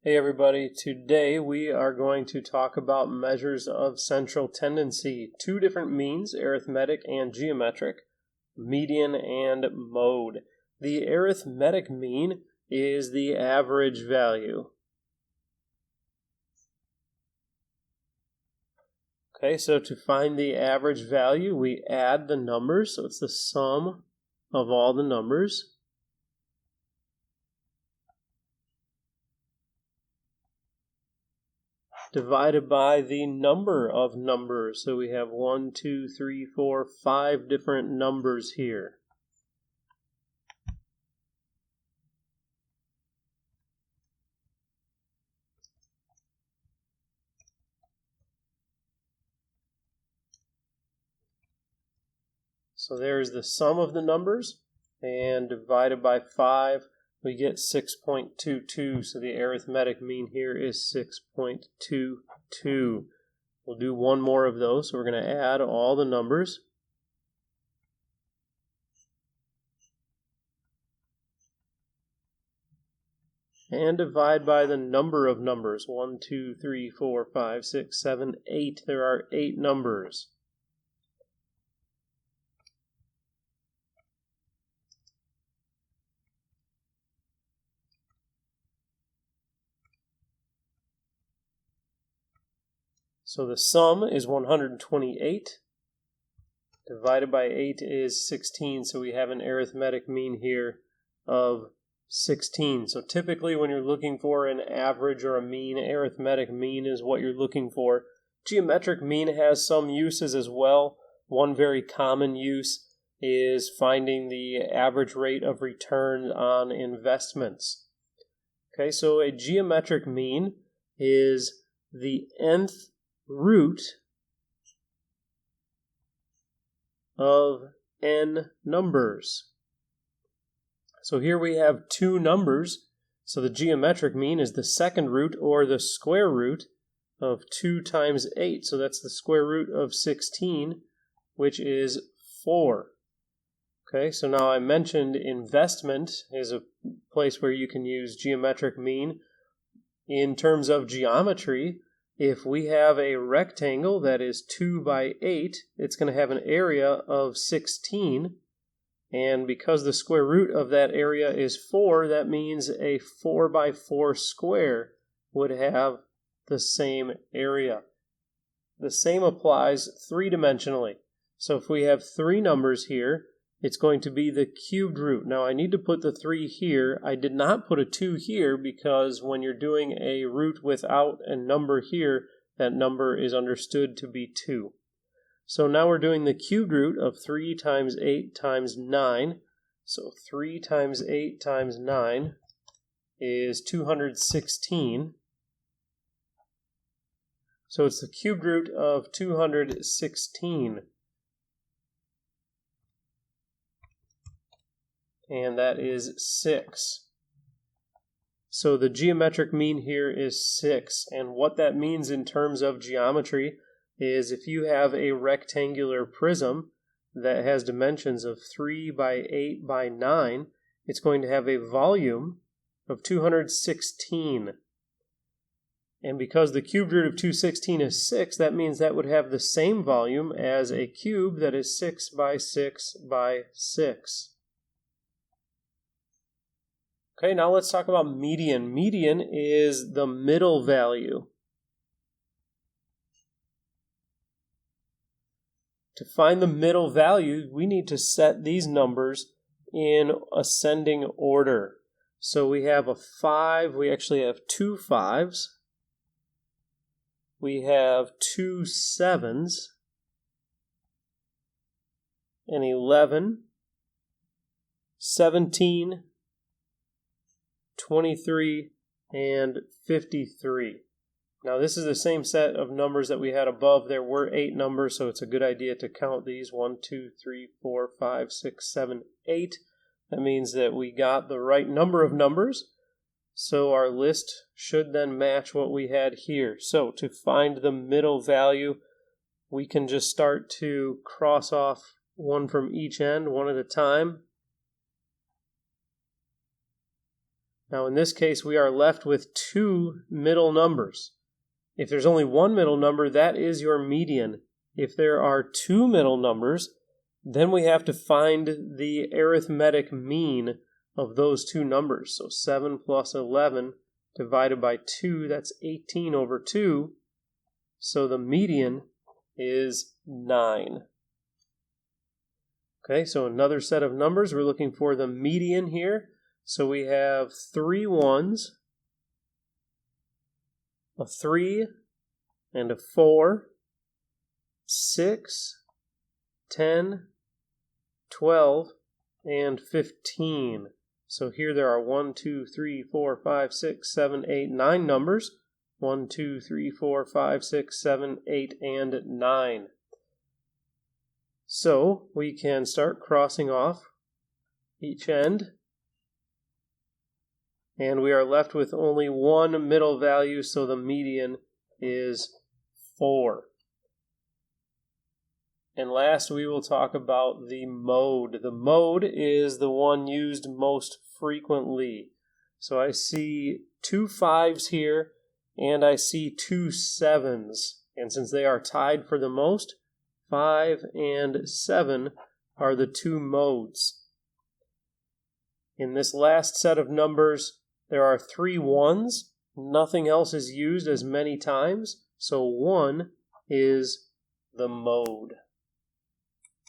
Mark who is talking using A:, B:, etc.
A: Hey everybody, today we are going to talk about measures of central tendency. Two different means, arithmetic and geometric, median and mode. The arithmetic mean is the average value. Okay, so to find the average value, we add the numbers, so it's the sum of all the numbers. Divided by the number of numbers. So we have 1, 2, 3, 4, 5 different numbers here. So there's the sum of the numbers, and divided by 5, we get 6.22. So the arithmetic mean here is 6.22. We'll do one more of those. So we're going to add all the numbers. And divide by the number of numbers. 1, 2, 3, 4, 5, 6, 7, 8. There are 8 numbers. So the sum is 128. Divided by 8 is 16. So we have an arithmetic mean here of 16. So typically when you're looking for an average or a mean, arithmetic mean is what you're looking for. Geometric mean has some uses as well. One very common use is finding the average rate of return on investments. Okay, so a geometric mean is the nth root of n numbers. So here we have 2 numbers, so the geometric mean is the second root or the square root of 2 times 8. So that's the square root of 16, which is 4. Okay, so now I mentioned investment is a place where you can use geometric mean. In terms of geometry, if we have a rectangle that is 2 by 8, it's going to have an area of 16. And because the square root of that area is 4, that means a 4 by 4 square would have the same area. The same applies three-dimensionally. So if we have 3 numbers here, it's going to be the cubed root. Now I need to put the 3 here. I did not put a 2 here because when you're doing a root without a number here, that number is understood to be 2. So now we're doing the cubed root of 3 times 8 times 9. So 3 times 8 times 9 is 216. So it's the cubed root of 216. And that is 6. So the geometric mean here is 6. And what that means in terms of geometry is if you have a rectangular prism that has dimensions of 3 by 8 by 9, it's going to have a volume of 216. And because the cubed root of 216 is 6, that means that would have the same volume as a cube that is 6 by 6 by 6. Okay, now let's talk about median. Median is the middle value. To find the middle value, we need to set these numbers in ascending order. So we have a 5, we actually have 2 5s. We have 2 7s, and 11, 17, 23, and 53. Now this is the same set of numbers that we had above. There were 8 numbers, so it's a good idea to count these. 1, 2, 3, 4, 5, 6, 7, 8. That means that we got the right number of numbers. So our list should then match what we had here. So to find the middle value, we can just start to cross off one from each end, one at a time. Now in this case, we are left with two middle numbers. If there's only one middle number, that is your median. If there are two middle numbers, then we have to find the arithmetic mean of those two numbers. So 7 plus 11 divided by 2, that's 18 over 2. So the median is 9. Okay, so another set of numbers. We're looking for the median here. So we have 3 ones, a 3, and a 4, 6, 10, 12, and 15. So here there are 1, 2, 3, 4, 5, 6, 7, 8, 9 numbers. 1, 2, 3, 4, 5, 6, 7, 8, and 9. So we can start crossing off each end. And we are left with only one middle value, so the median is 4. And last, we will talk about the mode. The mode is the one used most frequently. So I see 2 5s here, and I see 2 7s. And since they are tied for the most, 5 and 7 are the two modes. In this last set of numbers, there are 3 1s. Nothing else is used as many times, so 1 is the mode.